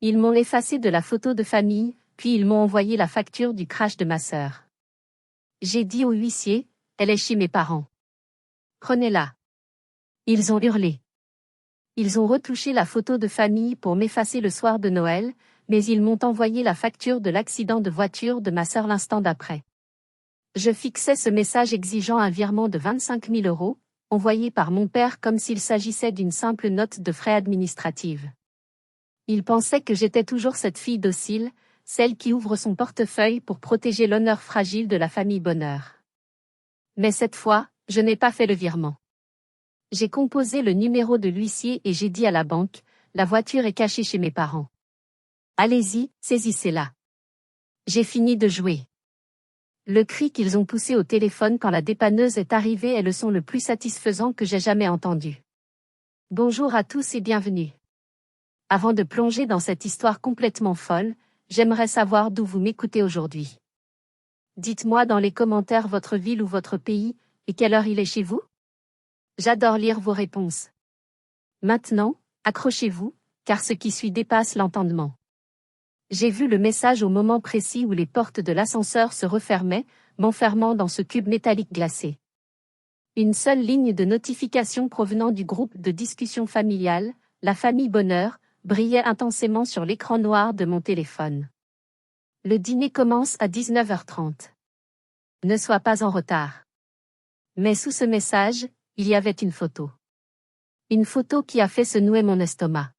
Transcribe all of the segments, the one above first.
Ils m'ont effacé de la photo de famille, puis ils m'ont envoyé la facture du crash de ma sœur. J'ai dit au huissier, elle est chez mes parents. Prenez-la. Ils ont hurlé. Ils ont retouché la photo de famille pour m'effacer le soir de Noël, mais ils m'ont envoyé la facture de l'accident de voiture de ma sœur l'instant d'après. Je fixais ce message exigeant un virement de 25 000 €, envoyé par mon père comme s'il s'agissait d'une simple note de frais administratifs. Il pensait que j'étais toujours cette fille docile, celle qui ouvre son portefeuille pour protéger l'honneur fragile de la famille Bonheur. Mais cette fois, je n'ai pas fait le virement. J'ai composé le numéro de l'huissier et j'ai dit à la banque, la voiture est cachée chez mes parents. Allez-y, saisissez-la. J'ai fini de jouer. Le cri qu'ils ont poussé au téléphone quand la dépanneuse est arrivée est le son le plus satisfaisant que j'ai jamais entendu. Bonjour à tous et bienvenue. Avant de plonger dans cette histoire complètement folle, j'aimerais savoir d'où vous m'écoutez aujourd'hui. Dites-moi dans les commentaires votre ville ou votre pays, et quelle heure il est chez vous? J'adore lire vos réponses. Maintenant, accrochez-vous, car ce qui suit dépasse l'entendement. J'ai vu le message au moment précis où les portes de l'ascenseur se refermaient, m'enfermant dans ce cube métallique glacé. Une seule ligne de notification provenant du groupe de discussion familiale, la famille Bonheur, brillait intensément sur l'écran noir de mon téléphone. Le dîner commence à 19h30. Ne sois pas en retard. Mais sous ce message, il y avait une photo. Une photo qui a fait se nouer mon estomac.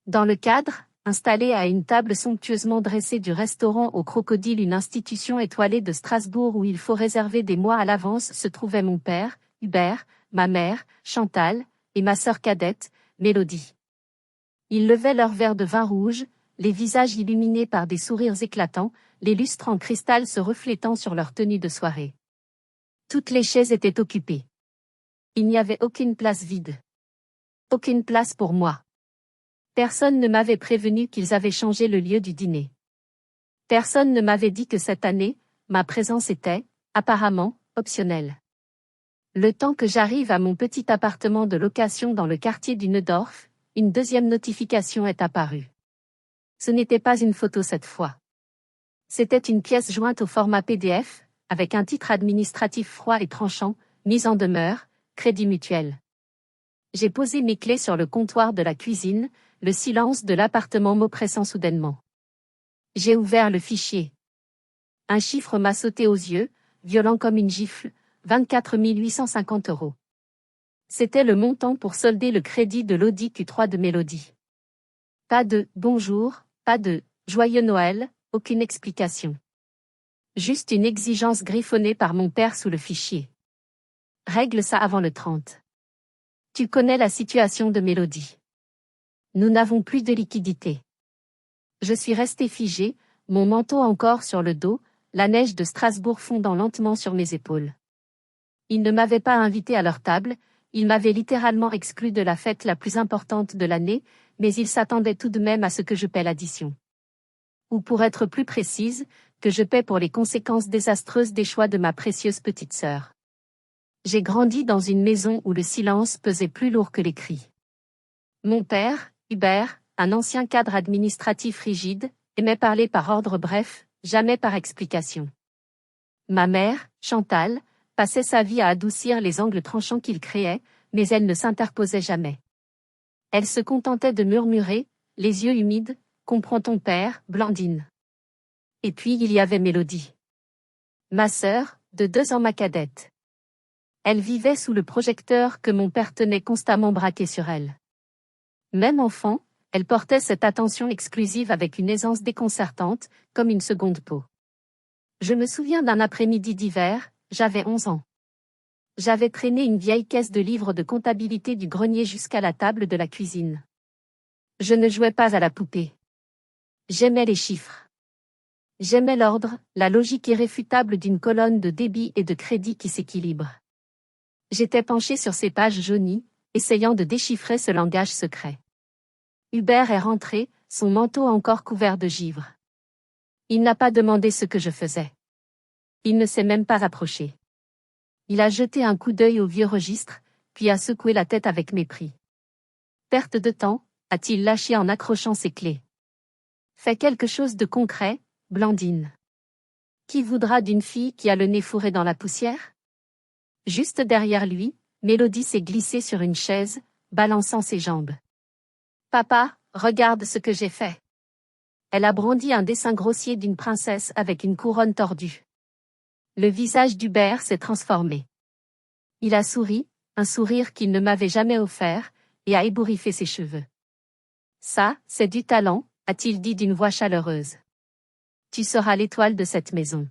Dans le cadre, installé à une table somptueusement dressée du restaurant au Crocodile, une institution étoilée de Strasbourg où il faut réserver des mois à l'avance, se trouvaient mon père, Hubert, ma mère, Chantal, et ma sœur cadette, Mélodie. Ils levaient leur verre de vin rouge, les visages illuminés par des sourires éclatants, les lustres en cristal se reflétant sur leur tenue de soirée. Toutes les chaises étaient occupées. Il n'y avait aucune place vide. Aucune place pour moi. Personne ne m'avait prévenu qu'ils avaient changé le lieu du dîner. Personne ne m'avait dit que cette année, ma présence était, apparemment, optionnelle. Le temps que j'arrive à mon petit appartement de location dans le quartier du Neudorf, une deuxième notification est apparue. Ce n'était pas une photo cette fois. C'était une pièce jointe au format PDF, avec un titre administratif froid et tranchant, mise en demeure, Crédit Mutuel. J'ai posé mes clés sur le comptoir de la cuisine, le silence de l'appartement m'oppressant soudainement. J'ai ouvert le fichier. Un chiffre m'a sauté aux yeux, violent comme une gifle, 24 850 €. C'était le montant pour solder le crédit de l'Audi Q3 de Mélodie. Pas de « bonjour », pas de « joyeux Noël », aucune explication. Juste une exigence griffonnée par mon père sous le fichier. Règle ça avant le 30. Tu connais la situation de Mélodie. Nous n'avons plus de liquidité. Je suis resté figé, mon manteau encore sur le dos, la neige de Strasbourg fondant lentement sur mes épaules. Ils ne m'avaient pas invité à leur table, ils m'avaient littéralement exclu de la fête la plus importante de l'année, mais ils s'attendaient tout de même à ce que je paie l'addition. Ou pour être plus précise, que je paie pour les conséquences désastreuses des choix de ma précieuse petite sœur. J'ai grandi dans une maison où le silence pesait plus lourd que les cris. Mon père, Hubert, un ancien cadre administratif rigide, aimait parler par ordre bref, jamais par explication. Ma mère, Chantal, passait sa vie à adoucir les angles tranchants qu'il créait, mais elle ne s'interposait jamais. Elle se contentait de murmurer, les yeux humides, « Comprends ton père, Blandine ». Et puis il y avait Mélodie. Ma sœur, de 2 ans ma cadette. Elle vivait sous le projecteur que mon père tenait constamment braqué sur elle. Même enfant, elle portait cette attention exclusive avec une aisance déconcertante, comme une seconde peau. Je me souviens d'un après-midi d'hiver, j'avais 11 ans. J'avais traîné une vieille caisse de livres de comptabilité du grenier jusqu'à la table de la cuisine. Je ne jouais pas à la poupée. J'aimais les chiffres. J'aimais l'ordre, la logique irréfutable d'une colonne de débit et de crédit qui s'équilibre. J'étais penché sur ces pages jaunies, essayant de déchiffrer ce langage secret. Hubert est rentré, son manteau encore couvert de givre. Il n'a pas demandé ce que je faisais. Il ne s'est même pas approché. Il a jeté un coup d'œil au vieux registre, puis a secoué la tête avec mépris. Perte de temps, a-t-il lâché en accrochant ses clés. Fais quelque chose de concret, Blandine. Qui voudra d'une fille qui a le nez fourré dans la poussière? Juste derrière lui, Mélodie s'est glissée sur une chaise, balançant ses jambes. Papa, regarde ce que j'ai fait. Elle a brandi un dessin grossier d'une princesse avec une couronne tordue. Le visage d'Hubert s'est transformé. Il a souri, un sourire qu'il ne m'avait jamais offert, et a ébouriffé ses cheveux. Ça, c'est du talent, a-t-il dit d'une voix chaleureuse. Tu seras l'étoile de cette maison.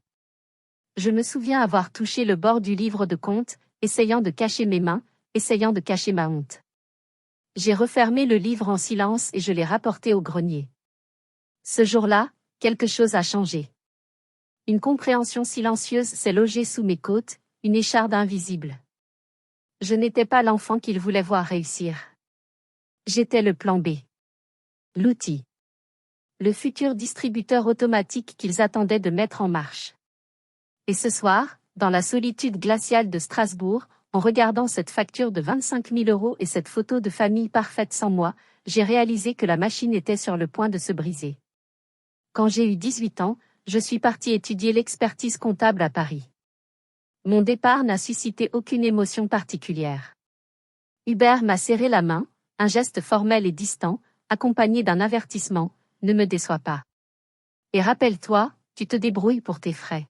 Je me souviens avoir touché le bord du livre de contes, essayant de cacher mes mains, essayant de cacher ma honte. J'ai refermé le livre en silence et je l'ai rapporté au grenier. Ce jour-là, quelque chose a changé. Une compréhension silencieuse s'est logée sous mes côtes, une écharde invisible. Je n'étais pas l'enfant qu'il voulait voir réussir. J'étais le plan B. L'outil. Le futur distributeur automatique qu'ils attendaient de mettre en marche. Et ce soir, dans la solitude glaciale de Strasbourg, en regardant cette facture de 25 000 € et cette photo de famille parfaite sans moi, j'ai réalisé que la machine était sur le point de se briser. Quand j'ai eu 18 ans, je suis parti étudier l'expertise comptable à Paris. Mon départ n'a suscité aucune émotion particulière. Hubert m'a serré la main, un geste formel et distant, accompagné d'un avertissement, ne me déçois pas. Et rappelle-toi, tu te débrouilles pour tes frais.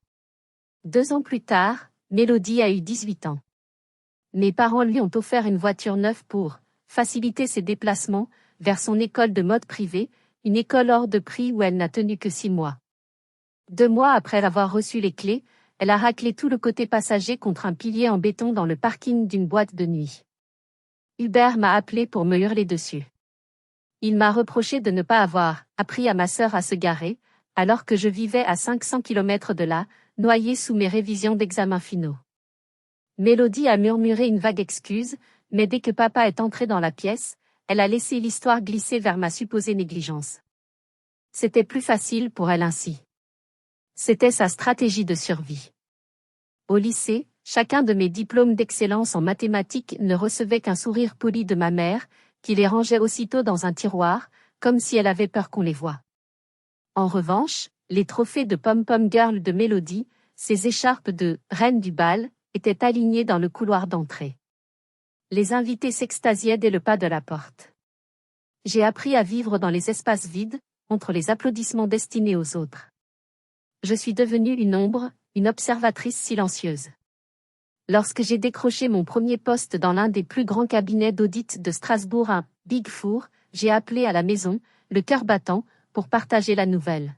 2 ans plus tard, Mélodie a eu 18 ans. Mes parents lui ont offert une voiture neuve pour faciliter ses déplacements vers son école de mode privée, une école hors de prix où elle n'a tenu que 6 mois. 2 mois après avoir reçu les clés, elle a raclé tout le côté passager contre un pilier en béton dans le parking d'une boîte de nuit. Hubert m'a appelé pour me hurler dessus. Il m'a reproché de ne pas avoir appris à ma sœur à se garer, alors que je vivais à 500 km de là, noyée sous mes révisions d'examens finaux. Mélodie a murmuré une vague excuse, mais dès que papa est entré dans la pièce, elle a laissé l'histoire glisser vers ma supposée négligence. C'était plus facile pour elle ainsi. C'était sa stratégie de survie. Au lycée, chacun de mes diplômes d'excellence en mathématiques ne recevait qu'un sourire poli de ma mère, qui les rangeait aussitôt dans un tiroir, comme si elle avait peur qu'on les voie. En revanche, les trophées de Pom-Pom Girl de Mélodie, ses écharpes de « reine du bal », étaient alignés dans le couloir d'entrée. Les invités s'extasiaient dès le pas de la porte. J'ai appris à vivre dans les espaces vides, entre les applaudissements destinés aux autres. Je suis devenue une ombre, une observatrice silencieuse. Lorsque j'ai décroché mon premier poste dans l'un des plus grands cabinets d'audit de Strasbourg, un Big Four, j'ai appelé à la maison, le cœur battant, pour partager la nouvelle.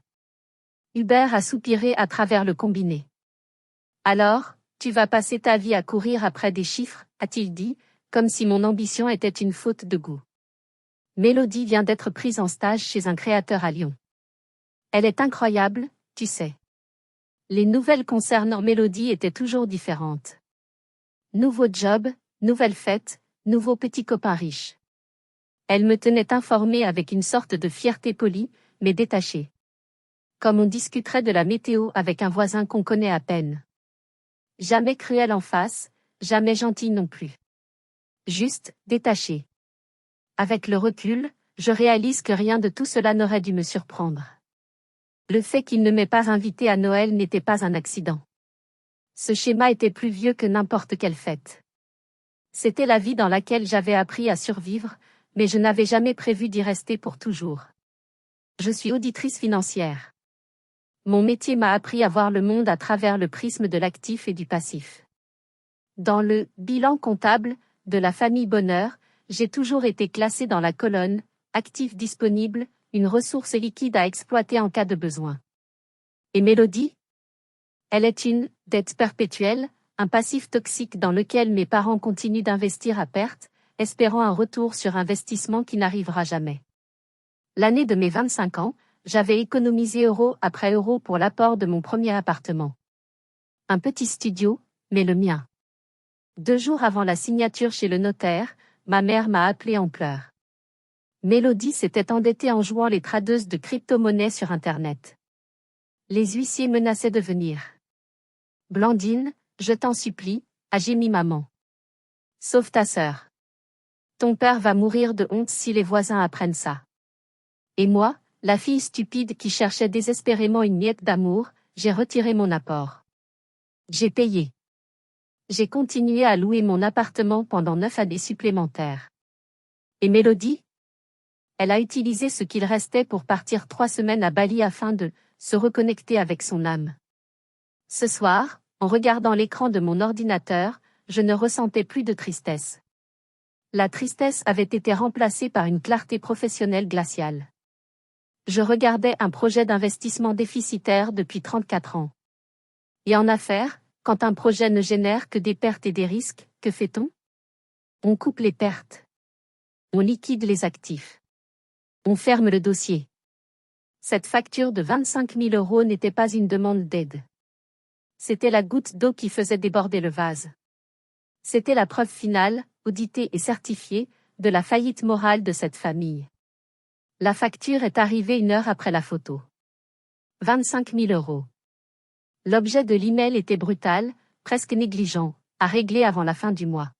Hubert a soupiré à travers le combiné. Alors, tu vas passer ta vie à courir après des chiffres, a-t-il dit, comme si mon ambition était une faute de goût. Mélodie vient d'être prise en stage chez un créateur à Lyon. Elle est incroyable, tu sais. Les nouvelles concernant Mélodie étaient toujours différentes. Nouveau job, nouvelle fête, nouveau petit copain riche. Elle me tenait informée avec une sorte de fierté polie, mais détachée. Comme on discuterait de la météo avec un voisin qu'on connaît à peine. Jamais cruel en face, jamais gentil non plus. Juste, détaché. Avec le recul, je réalise que rien de tout cela n'aurait dû me surprendre. Le fait qu'il ne m'ait pas invité à Noël n'était pas un accident. Ce schéma était plus vieux que n'importe quelle fête. C'était la vie dans laquelle j'avais appris à survivre, mais je n'avais jamais prévu d'y rester pour toujours. Je suis auditrice financière. Mon métier m'a appris à voir le monde à travers le prisme de l'actif et du passif. Dans le « bilan comptable » de la famille Bonheur, j'ai toujours été classée dans la colonne « actif disponible », une ressource liquide à exploiter en cas de besoin. Et Mélodie? Elle est une « dette perpétuelle », un passif toxique dans lequel mes parents continuent d'investir à perte, espérant un retour sur investissement qui n'arrivera jamais. L'année de mes 25 ans, j'avais économisé euro après euro pour l'apport de mon premier appartement. Un petit studio, mais le mien. 2 jours avant la signature chez le notaire, ma mère m'a appelé en pleurs. Mélodie s'était endettée en jouant les tradeuses de crypto-monnaies sur Internet. Les huissiers menaçaient de venir. Blandine, je t'en supplie, a gémi maman. Sauve ta sœur. Ton père va mourir de honte si les voisins apprennent ça. Et moi, La fille stupide qui cherchait désespérément une miette d'amour, j'ai retiré mon apport. J'ai payé. J'ai continué à louer mon appartement pendant 9 années supplémentaires. Et Mélodie? Elle a utilisé ce qu'il restait pour partir 3 semaines à Bali afin de se reconnecter avec son âme. Ce soir, en regardant l'écran de mon ordinateur, je ne ressentais plus de tristesse. La tristesse avait été remplacée par une clarté professionnelle glaciale. Je regardais un projet d'investissement déficitaire depuis 34 ans. Et en affaires, quand un projet ne génère que des pertes et des risques, que fait-on? On coupe les pertes. On liquide les actifs. On ferme le dossier. Cette facture de 25 000 € n'était pas une demande d'aide. C'était la goutte d'eau qui faisait déborder le vase. C'était la preuve finale, auditée et certifiée, de la faillite morale de cette famille. La facture est arrivée 1 heure après la photo. 25 000 €. L'objet de l'email était brutal, presque négligent, à régler avant la fin du mois.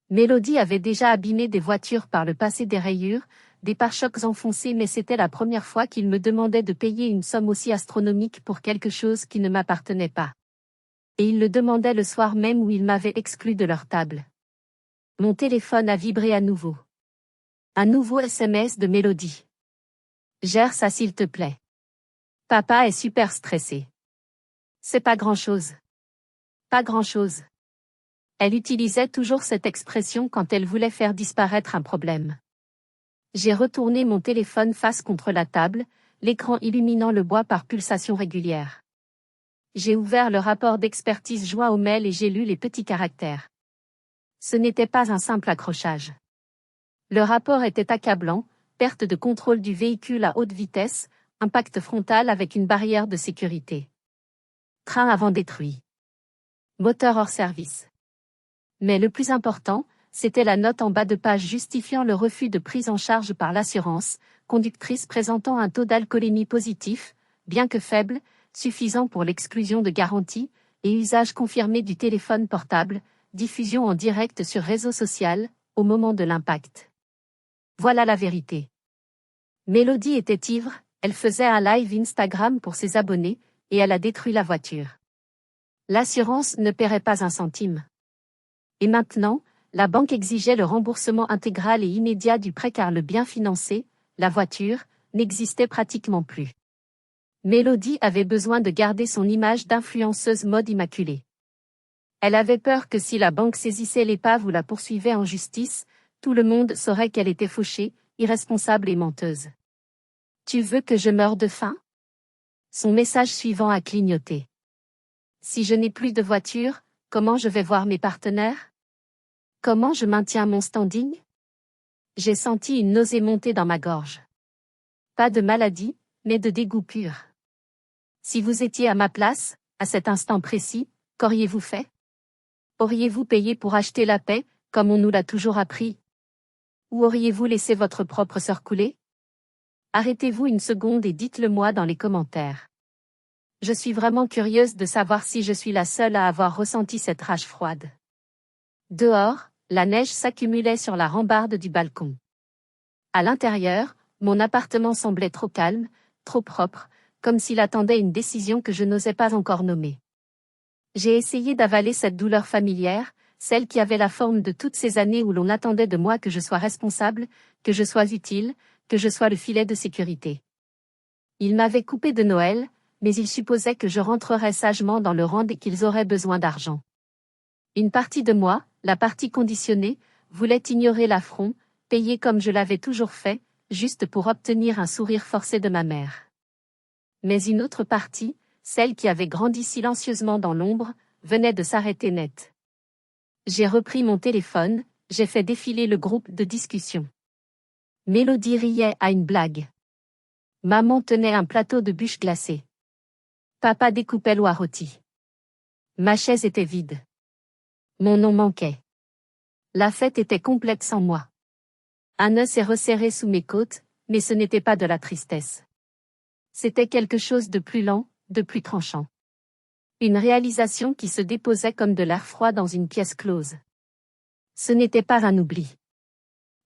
Mélodie avait déjà abîmé des voitures par le passé, des rayures, des pare-chocs enfoncés, mais c'était la première fois qu'il me demandait de payer une somme aussi astronomique pour quelque chose qui ne m'appartenait pas. Et il le demandait le soir même où il m'avait exclu de leur table. Mon téléphone a vibré à nouveau. Un nouveau SMS de Mélodie. Gère ça s'il te plaît. Papa est super stressé. C'est pas grand-chose. Pas grand-chose. Elle utilisait toujours cette expression quand elle voulait faire disparaître un problème. J'ai retourné mon téléphone face contre la table, l'écran illuminant le bois par pulsations régulières. J'ai ouvert le rapport d'expertise joint au mail et j'ai lu les petits caractères. Ce n'était pas un simple accrochage. Le rapport était accablant, perte de contrôle du véhicule à haute vitesse, impact frontal avec une barrière de sécurité. Train avant détruit. Moteur hors service. Mais le plus important, c'était la note en bas de page justifiant le refus de prise en charge par l'assurance, conductrice présentant un taux d'alcoolémie positif, bien que faible, suffisant pour l'exclusion de garantie, et usage confirmé du téléphone portable, diffusion en direct sur réseau social, au moment de l'impact. Voilà la vérité. Mélodie était ivre, elle faisait un live Instagram pour ses abonnés, et elle a détruit la voiture. L'assurance ne paierait pas un centime. Et maintenant, la banque exigeait le remboursement intégral et immédiat du prêt car le bien financé, la voiture, n'existait pratiquement plus. Mélodie avait besoin de garder son image d'influenceuse mode immaculée. Elle avait peur que si la banque saisissait l'épave ou la poursuivait en justice, tout le monde saurait qu'elle était fauchée, irresponsable et menteuse. Tu veux que je meure de faim? Son message suivant a clignoté. Si je n'ai plus de voiture, comment je vais voir mes partenaires? Comment je maintiens mon standing? J'ai senti une nausée monter dans ma gorge. Pas de maladie, mais de dégoût pur. Si vous étiez à ma place, à cet instant précis, qu'auriez-vous fait? Auriez-vous payé pour acheter la paix, comme on nous l'a toujours appris? Ou auriez-vous laissé votre propre sœur couler? Arrêtez-vous une seconde et dites-le-moi dans les commentaires. Je suis vraiment curieuse de savoir si je suis la seule à avoir ressenti cette rage froide. Dehors, la neige s'accumulait sur la rambarde du balcon. À l'intérieur, mon appartement semblait trop calme, trop propre, comme s'il attendait une décision que je n'osais pas encore nommer. J'ai essayé d'avaler cette douleur familière, celle qui avait la forme de toutes ces années où l'on attendait de moi que je sois responsable, que je sois utile, que je sois le filet de sécurité. Ils m'avaient coupé de Noël, mais ils supposaient que je rentrerais sagement dans le rang dès qu'ils auraient besoin d'argent. Une partie de moi, la partie conditionnée, voulait ignorer l'affront, payer comme je l'avais toujours fait, juste pour obtenir un sourire forcé de ma mère. Mais une autre partie, celle qui avait grandi silencieusement dans l'ombre, venait de s'arrêter net. J'ai repris mon téléphone, j'ai fait défiler le groupe de discussion. Mélodie riait à une blague. Maman tenait un plateau de bûches glacées. Papa découpait l'oie rôtie. Ma chaise était vide. Mon nom manquait. La fête était complète sans moi. Un nœud s'est resserré sous mes côtes, mais ce n'était pas de la tristesse. C'était quelque chose de plus lent, de plus tranchant. Une réalisation qui se déposait comme de l'air froid dans une pièce close. Ce n'était pas un oubli.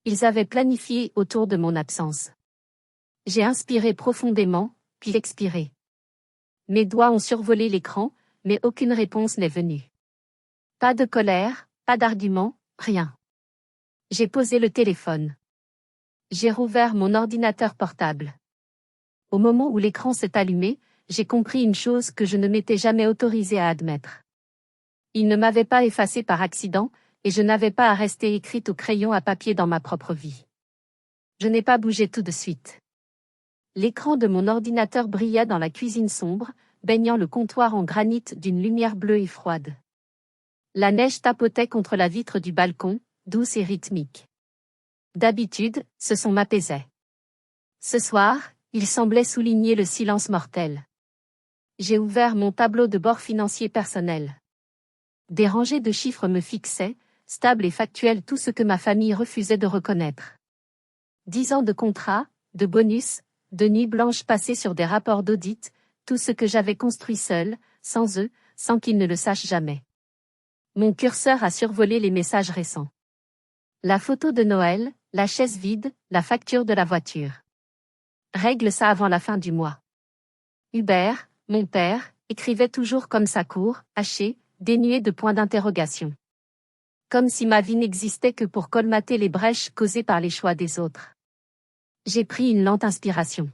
Ils avaient planifié autour de mon absence. J'ai inspiré profondément, puis expiré. Mes doigts ont survolé l'écran, mais aucune réponse n'est venue. Pas de colère, pas d'argument, rien. J'ai posé le téléphone. J'ai rouvert mon ordinateur portable. Au moment où l'écran s'est allumé, j'ai compris une chose que je ne m'étais jamais autorisée à admettre. Il ne m'avait pas effacé par accident, et je n'avais pas à rester écrite au crayon à papier dans ma propre vie. Je n'ai pas bougé tout de suite. L'écran de mon ordinateur brillait dans la cuisine sombre, baignant le comptoir en granit d'une lumière bleue et froide. La neige tapotait contre la vitre du balcon, douce et rythmique. D'habitude, ce son m'apaisait. Ce soir, il semblait souligner le silence mortel. J'ai ouvert mon tableau de bord financier personnel. Des rangées de chiffres me fixaient, stables et factuels, tout ce que ma famille refusait de reconnaître. 10 ans de contrats, de bonus, de nuits blanches passées sur des rapports d'audit, tout ce que j'avais construit seul, sans eux, sans qu'ils ne le sachent jamais. Mon curseur a survolé les messages récents. La photo de Noël, la chaise vide, la facture de la voiture. Règle ça avant la fin du mois. Hubert, mon père, écrivait toujours comme ça court, haché, dénué de points d'interrogation. Comme si ma vie n'existait que pour colmater les brèches causées par les choix des autres. J'ai pris une lente inspiration.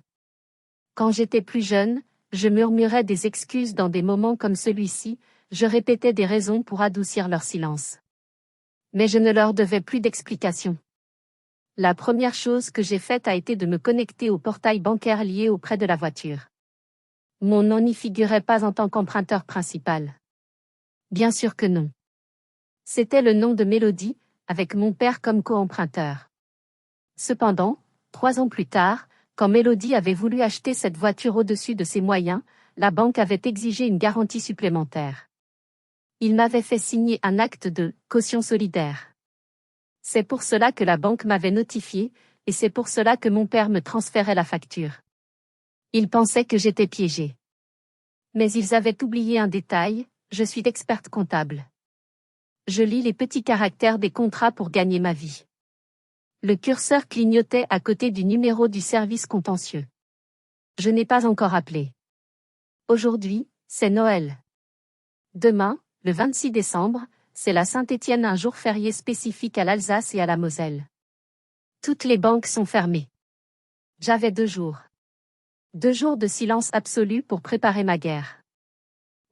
Quand j'étais plus jeune, je murmurais des excuses dans des moments comme celui-ci, je répétais des raisons pour adoucir leur silence. Mais je ne leur devais plus d'explications. La première chose que j'ai faite a été de me connecter au portail bancaire lié au prêt de la voiture. Mon nom n'y figurait pas en tant qu'emprunteur principal. Bien sûr que non. C'était le nom de Mélodie, avec mon père comme co-emprunteur. Cependant, 3 ans plus tard, quand Mélodie avait voulu acheter cette voiture au-dessus de ses moyens, la banque avait exigé une garantie supplémentaire. Il m'avait fait signer un acte de caution solidaire. C'est pour cela que la banque m'avait notifié, et c'est pour cela que mon père me transférait la facture. Ils pensaient que j'étais piégée. Mais ils avaient oublié un détail, je suis experte comptable. Je lis les petits caractères des contrats pour gagner ma vie. Le curseur clignotait à côté du numéro du service contentieux. Je n'ai pas encore appelé. Aujourd'hui, c'est Noël. Demain, le 26 décembre, c'est la Saint-Étienne, un jour férié spécifique à l'Alsace et à la Moselle. Toutes les banques sont fermées. J'avais 2 jours. 2 jours de silence absolu pour préparer ma guerre.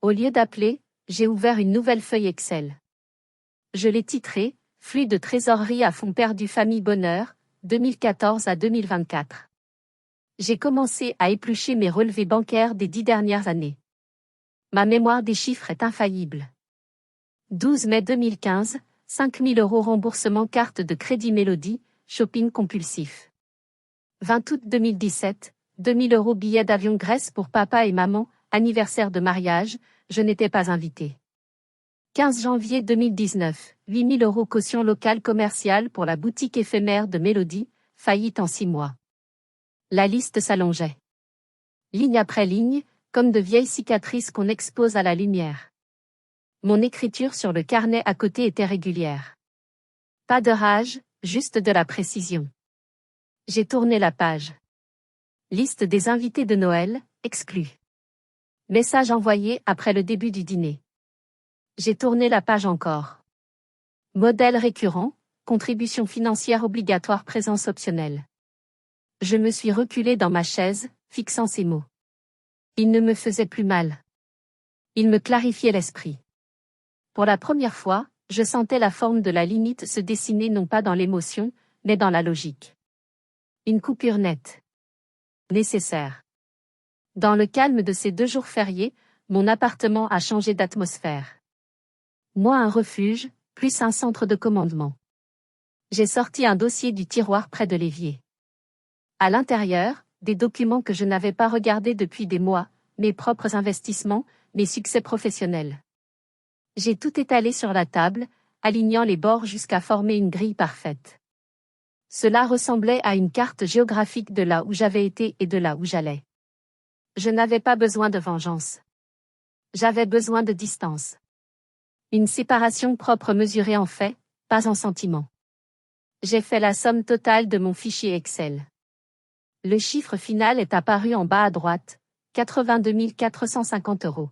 Au lieu d'appeler, j'ai ouvert une nouvelle feuille Excel. Je l'ai titrée « Flux de trésorerie à fonds perdu famille bonheur, 2014 à 2024 ». J'ai commencé à éplucher mes relevés bancaires des 10 dernières années. Ma mémoire des chiffres est infaillible. 12 mai 2015, 5 000 € remboursement carte de crédit Mélodie, shopping compulsif. 20 août 2017, 2 000 € billet d'avion Grèce pour papa et maman, anniversaire de mariage, je n'étais pas invitée. 15 janvier 2019, 8 000 € caution locale commerciale pour la boutique éphémère de Mélodie, faillite en 6 mois. La liste s'allongeait. Ligne après ligne, comme de vieilles cicatrices qu'on expose à la lumière. Mon écriture sur le carnet à côté était régulière. Pas de rage, juste de la précision. J'ai tourné la page. Liste des invités de Noël, exclus. Message envoyé après le début du dîner. J'ai tourné la page encore. Modèle récurrent, contribution financière obligatoire, présence optionnelle. Je me suis reculée dans ma chaise, fixant ces mots. Ils ne me faisaient plus mal. Ils me clarifiaient l'esprit. Pour la première fois, je sentais la forme de la limite se dessiner non pas dans l'émotion, mais dans la logique. Une coupure nette. Nécessaire. Dans le calme de ces 2 jours fériés, mon appartement a changé d'atmosphère. Moi un refuge, plus un centre de commandement. J'ai sorti un dossier du tiroir près de l'évier. À l'intérieur, des documents que je n'avais pas regardés depuis des mois, mes propres investissements, mes succès professionnels. J'ai tout étalé sur la table, alignant les bords jusqu'à former une grille parfaite. Cela ressemblait à une carte géographique de là où j'avais été et de là où j'allais. Je n'avais pas besoin de vengeance. J'avais besoin de distance. Une séparation propre mesurée en faits, pas en sentiments. J'ai fait la somme totale de mon fichier Excel. Le chiffre final est apparu en bas à droite, 82 450 €.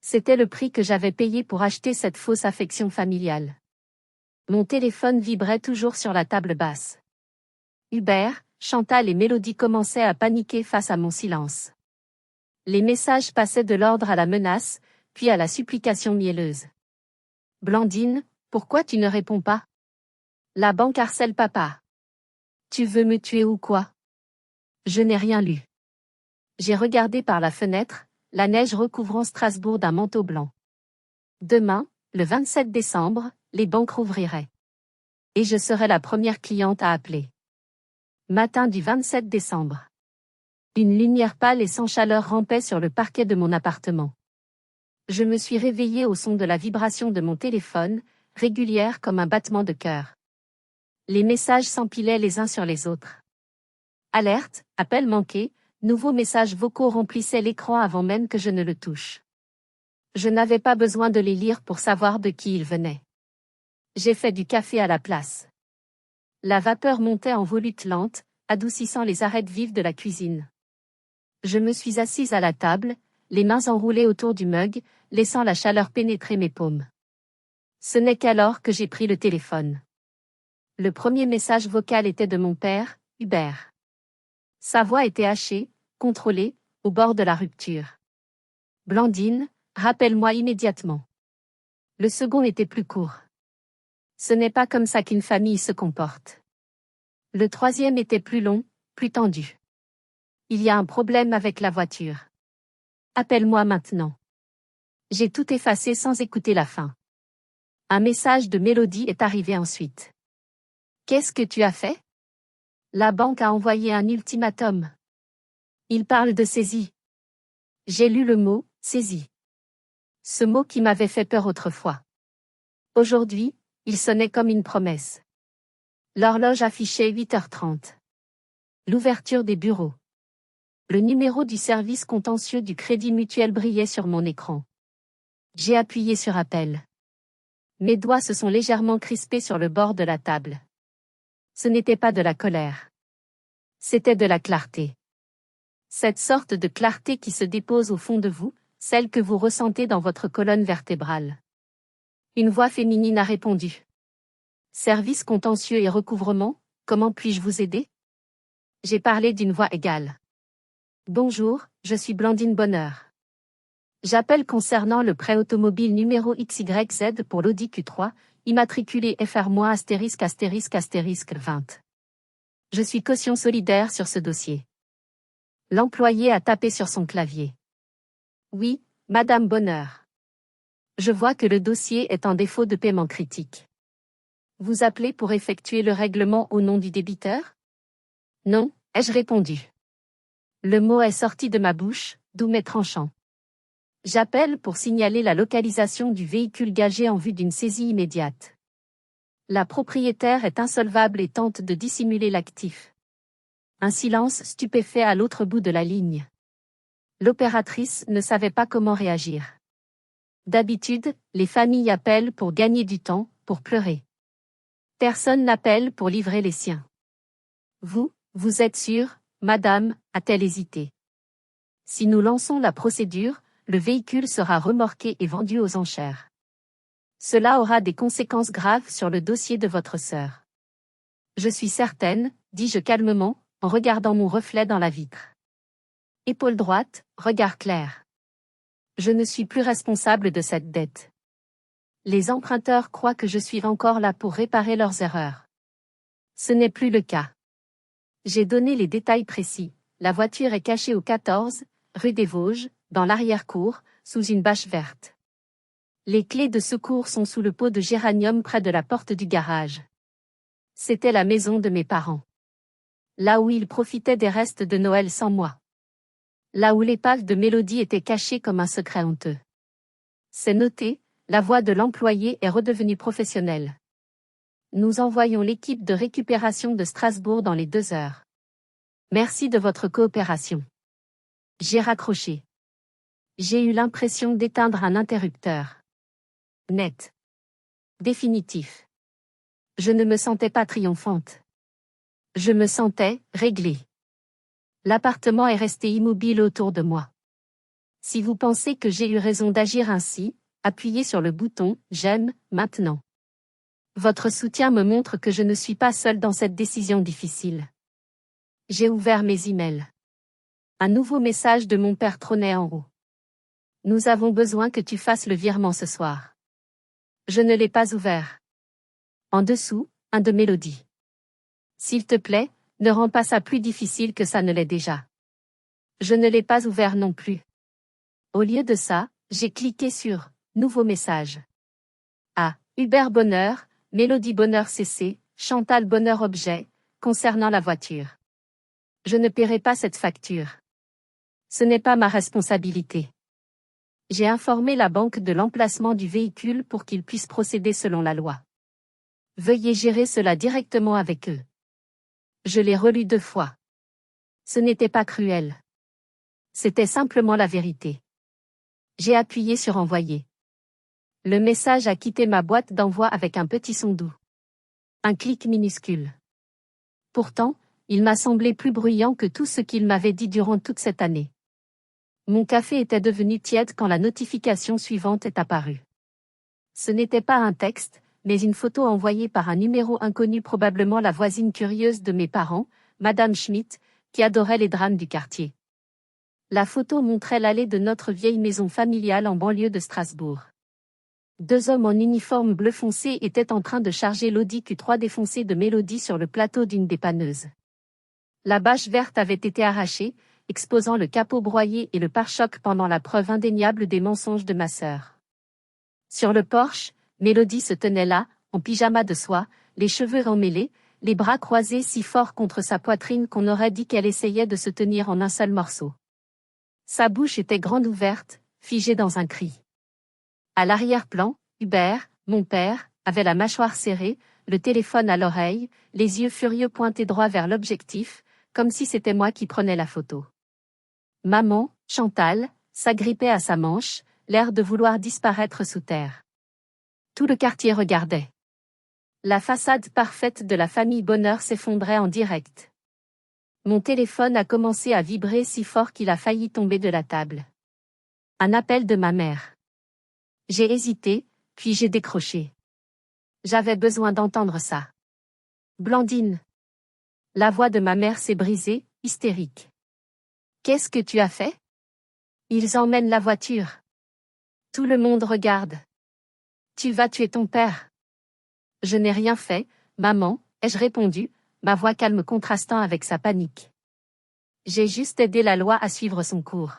C'était le prix que j'avais payé pour acheter cette fausse affection familiale. Mon téléphone vibrait toujours sur la table basse. Hubert, Chantal et Mélodie commençaient à paniquer face à mon silence. Les messages passaient de l'ordre à la menace, puis à la supplication mielleuse. Blandine, pourquoi tu ne réponds pas? La banque harcèle papa. Tu veux me tuer ou quoi? Je n'ai rien lu. J'ai regardé par la fenêtre, la neige recouvrant Strasbourg d'un manteau blanc. Demain, le 27 décembre, les banques rouvriraient. Et je serais la première cliente à appeler. Matin du 27 décembre. Une lumière pâle et sans chaleur rampait sur le parquet de mon appartement. Je me suis réveillée au son de la vibration de mon téléphone, régulière comme un battement de cœur. Les messages s'empilaient les uns sur les autres. Alerte, appel manqué, nouveaux messages vocaux remplissaient l'écran avant même que je ne le touche. Je n'avais pas besoin de les lire pour savoir de qui ils venaient. J'ai fait du café à la place. La vapeur montait en volute lente, adoucissant les arêtes vives de la cuisine. Je me suis assise à la table, les mains enroulées autour du mug, laissant la chaleur pénétrer mes paumes. Ce n'est qu'alors que j'ai pris le téléphone. Le premier message vocal était de mon père, Hubert. Sa voix était hachée, contrôlée, au bord de la rupture. Blandine, rappelle-moi immédiatement. Le second était plus court. Ce n'est pas comme ça qu'une famille se comporte. Le troisième était plus long, plus tendu. Il y a un problème avec la voiture. Appelle-moi maintenant. J'ai tout effacé sans écouter la fin. Un message de Mélodie est arrivé ensuite. Qu'est-ce que tu as fait? La banque a envoyé un ultimatum. Il parle de saisie. J'ai lu le mot, saisie. Ce mot qui m'avait fait peur autrefois. Aujourd'hui, il sonnait comme une promesse. L'horloge affichait 8h30. L'ouverture des bureaux. Le numéro du service contentieux du Crédit Mutuel brillait sur mon écran. J'ai appuyé sur appel. Mes doigts se sont légèrement crispés sur le bord de la table. Ce n'était pas de la colère. C'était de la clarté. Cette sorte de clarté qui se dépose au fond de vous, celle que vous ressentez dans votre colonne vertébrale. Une voix féminine a répondu. Service contentieux et recouvrement, comment puis-je vous aider? J'ai parlé d'une voix égale. Bonjour, je suis Blandine Bonheur. J'appelle concernant le prêt automobile numéro XYZ pour l'Audi Q3, immatriculé FR-****20. Je suis caution solidaire sur ce dossier. L'employé a tapé sur son clavier. Oui, Madame Bonheur. Je vois que le dossier est en défaut de paiement critique. Vous appelez pour effectuer le règlement au nom du débiteur? Non, ai-je répondu. Le mot est sorti de ma bouche, d'où mes tranchants. J'appelle pour signaler la localisation du véhicule gagé en vue d'une saisie immédiate. La propriétaire est insolvable et tente de dissimuler l'actif. Un silence stupéfait à l'autre bout de la ligne. L'opératrice ne savait pas comment réagir. D'habitude, les familles appellent pour gagner du temps, pour pleurer. Personne n'appelle pour livrer les siens. Vous êtes sûre, madame, a-t-elle hésité. Si nous lançons la procédure, le véhicule sera remorqué et vendu aux enchères. Cela aura des conséquences graves sur le dossier de votre sœur. Je suis certaine, dis-je calmement, en regardant mon reflet dans la vitre. Épaule droite, regard clair. Je ne suis plus responsable de cette dette. Les emprunteurs croient que je suis encore là pour réparer leurs erreurs. Ce n'est plus le cas. J'ai donné les détails précis. La voiture est cachée au 14, rue des Vosges, dans l'arrière-cour, sous une bâche verte. Les clés de secours sont sous le pot de géranium près de la porte du garage. C'était la maison de mes parents. Là où ils profitaient des restes de Noël sans moi. Là où l'épave de Mélodie était cachée comme un secret honteux. C'est noté, la voix de l'employé est redevenue professionnelle. Nous envoyons l'équipe de récupération de Strasbourg dans les 2 heures. Merci de votre coopération. J'ai raccroché. J'ai eu l'impression d'éteindre un interrupteur. Net. Définitif. Je ne me sentais pas triomphante. Je me sentais réglée. L'appartement est resté immobile autour de moi. Si vous pensez que j'ai eu raison d'agir ainsi, appuyez sur le bouton « J'aime » maintenant. Votre soutien me montre que je ne suis pas seule dans cette décision difficile. J'ai ouvert mes emails. Un nouveau message de mon père trônait en haut. Nous avons besoin que tu fasses le virement ce soir. Je ne l'ai pas ouvert. En dessous, un de Mélodie. S'il te plaît, ne rends pas ça plus difficile que ça ne l'est déjà. Je ne l'ai pas ouvert non plus. Au lieu de ça, j'ai cliqué sur « Nouveau message ». Ah, Hubert Bonheur, Mélodie Bonheur CC, Chantal Bonheur Objet, concernant la voiture. Je ne paierai pas cette facture. Ce n'est pas ma responsabilité. J'ai informé la banque de l'emplacement du véhicule pour qu'ils puissent procéder selon la loi. Veuillez gérer cela directement avec eux. Je l'ai relu 2 fois. Ce n'était pas cruel. C'était simplement la vérité. J'ai appuyé sur envoyer. Le message a quitté ma boîte d'envoi avec un petit son doux. Un clic minuscule. Pourtant, il m'a semblé plus bruyant que tout ce qu'il m'avait dit durant toute cette année. Mon café était devenu tiède quand la notification suivante est apparue. Ce n'était pas un texte, mais une photo envoyée par un numéro inconnu, probablement la voisine curieuse de mes parents, Madame Schmidt, qui adorait les drames du quartier. La photo montrait l'allée de notre vieille maison familiale en banlieue de Strasbourg. 2 hommes en uniforme bleu foncé étaient en train de charger l'Audi Q3 défoncé de Mélodie sur le plateau d'une dépanneuses. La bâche verte avait été arrachée, exposant le capot broyé et le pare-choc pendant la preuve indéniable des mensonges de ma sœur. Sur le porche, Mélodie se tenait là, en pyjama de soie, les cheveux emmêlés, les bras croisés si fort contre sa poitrine qu'on aurait dit qu'elle essayait de se tenir en un seul morceau. Sa bouche était grande ouverte, figée dans un cri. À l'arrière-plan, Hubert, mon père, avait la mâchoire serrée, le téléphone à l'oreille, les yeux furieux pointés droit vers l'objectif, comme si c'était moi qui prenais la photo. Maman, Chantal, s'agrippait à sa manche, l'air de vouloir disparaître sous terre. Tout le quartier regardait. La façade parfaite de la famille Bonheur s'effondrait en direct. Mon téléphone a commencé à vibrer si fort qu'il a failli tomber de la table. Un appel de ma mère. J'ai hésité, puis j'ai décroché. J'avais besoin d'entendre ça. Blandine. La voix de ma mère s'est brisée, hystérique. Qu'est-ce que tu as fait? Ils emmènent la voiture. Tout le monde regarde. Tu vas tuer ton père. Je n'ai rien fait, maman, ai-je répondu, ma voix calme contrastant avec sa panique. J'ai juste aidé la loi à suivre son cours.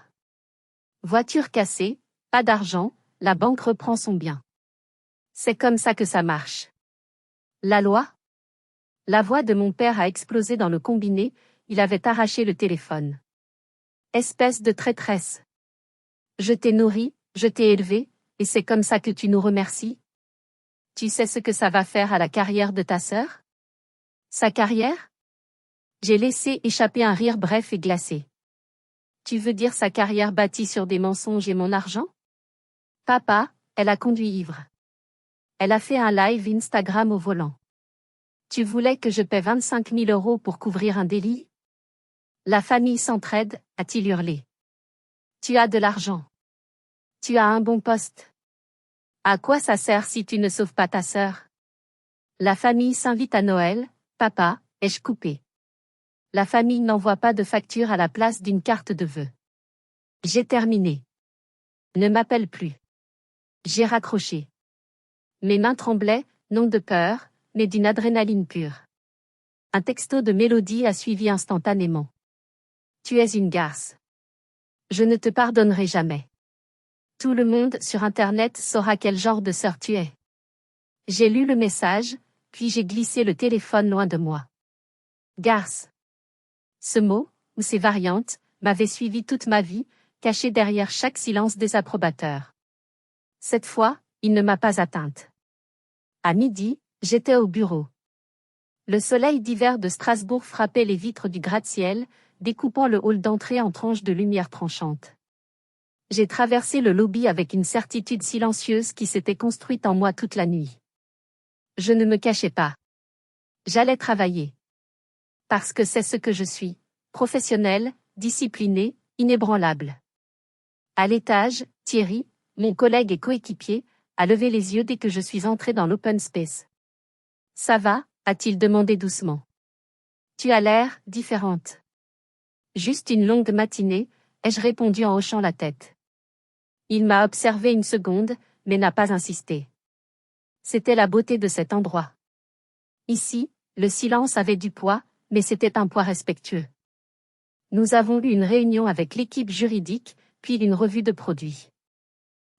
Voiture cassée, pas d'argent, la banque reprend son bien. C'est comme ça que ça marche. La loi? La voix de mon père a explosé dans le combiné, il avait arraché le téléphone. Espèce de traîtresse. Je t'ai nourrie, je t'ai élevée, et c'est comme ça que tu nous remercies? Tu sais ce que ça va faire à la carrière de ta sœur? Sa carrière? J'ai laissé échapper un rire bref et glacé. Tu veux dire sa carrière bâtie sur des mensonges et mon argent? Papa, elle a conduit ivre. Elle a fait un live Instagram au volant. Tu voulais que je paie 25 000 € pour couvrir un délit? La famille s'entraide, a-t-il hurlé. Tu as de l'argent. Tu as un bon poste. À quoi ça sert si tu ne sauves pas ta sœur? La famille s'invite à Noël, papa, ai-je coupé. La famille n'envoie pas de facture à la place d'une carte de vœux. J'ai terminé. Ne m'appelle plus. J'ai raccroché. Mes mains tremblaient, non de peur, mais d'une adrénaline pure. Un texto de Mélodie a suivi instantanément. Tu es une garce. Je ne te pardonnerai jamais. Tout le monde sur Internet saura quel genre de sœur tu es. J'ai lu le message, puis j'ai glissé le téléphone loin de moi. Garce. Ce mot, ou ses variantes, m'avait suivi toute ma vie, caché derrière chaque silence désapprobateur. Cette fois, il ne m'a pas atteinte. À midi, j'étais au bureau. Le soleil d'hiver de Strasbourg frappait les vitres du gratte-ciel, découpant le hall d'entrée en tranches de lumière tranchante. J'ai traversé le lobby avec une certitude silencieuse qui s'était construite en moi toute la nuit. Je ne me cachais pas. J'allais travailler. Parce que c'est ce que je suis, Professionnel, discipliné, inébranlable. À l'étage, Thierry, mon collègue et coéquipier, a levé les yeux dès que je suis entré dans l'open space. Ça va, a-t-il demandé doucement. Tu as l'air différente. Juste une longue matinée, ai-je répondu en hochant la tête. Il m'a observé une seconde, mais n'a pas insisté. C'était la beauté de cet endroit. Ici, le silence avait du poids, mais c'était un poids respectueux. Nous avons eu une réunion avec l'équipe juridique, puis une revue de produits.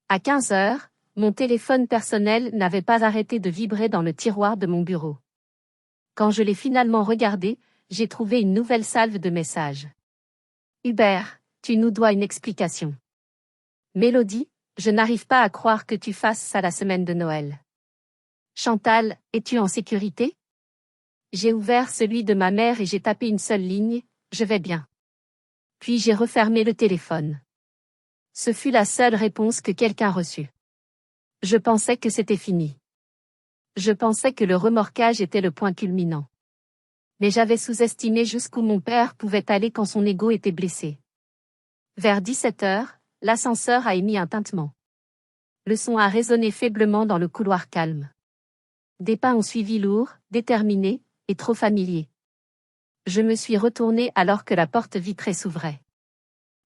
À 15 heures, mon téléphone personnel n'avait pas arrêté de vibrer dans le tiroir de mon bureau. Quand je l'ai finalement regardé, j'ai trouvé une nouvelle salve de messages. Hubert, tu nous dois une explication. Mélodie, je n'arrive pas à croire que tu fasses ça la semaine de Noël. Chantal, es-tu en sécurité? J'ai ouvert celui de ma mère et j'ai tapé une seule ligne, je vais bien. Puis j'ai refermé le téléphone. Ce fut la seule réponse que quelqu'un reçut. Je pensais que c'était fini. Je pensais que le remorquage était le point culminant. Mais j'avais sous-estimé jusqu'où mon père pouvait aller quand son ego était blessé. Vers 17 heures, l'ascenseur a émis un tintement. Le son a résonné faiblement dans le couloir calme. Des pas ont suivi lourds, déterminés, et trop familiers. Je me suis retourné alors que la porte vitrée s'ouvrait.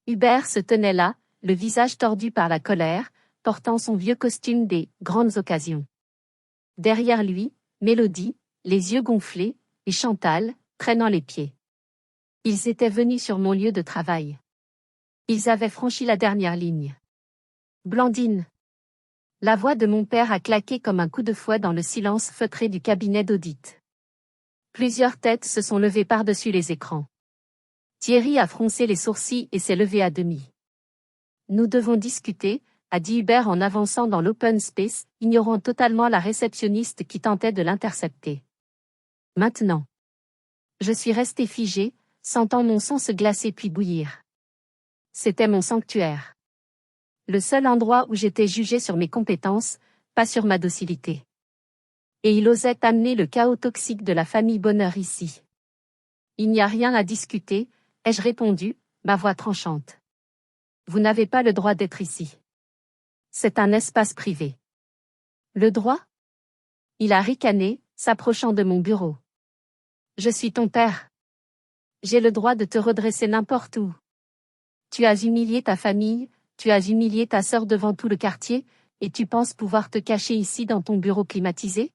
Hubert se tenait là, le visage tordu par la colère, portant son vieux costume des grandes occasions. Derrière lui, Mélodie, les yeux gonflés, et Chantal, traînant les pieds. Ils étaient venus sur mon lieu de travail. Ils avaient franchi la dernière ligne. Blandine. La voix de mon père a claqué comme un coup de fouet dans le silence feutré du cabinet d'audit. Plusieurs têtes se sont levées par-dessus les écrans. Thierry a froncé les sourcils et s'est levé à demi. Nous devons discuter, a dit Hubert en avançant dans l'open space, ignorant totalement la réceptionniste qui tentait de l'intercepter. Maintenant. Je suis resté figé, sentant mon sang se glacer puis bouillir. C'était mon sanctuaire. Le seul endroit où j'étais jugé sur mes compétences, pas sur ma docilité. Et il osait amener le chaos toxique de la famille Bonheur ici. Il n'y a rien à discuter, ai-je répondu, ma voix tranchante. Vous n'avez pas le droit d'être ici. C'est un espace privé. Le droit? Il a ricané, s'approchant de mon bureau. Je suis ton père. J'ai le droit de te redresser n'importe où. Tu as humilié ta famille, tu as humilié ta sœur devant tout le quartier, et tu penses pouvoir te cacher ici dans ton bureau climatisé?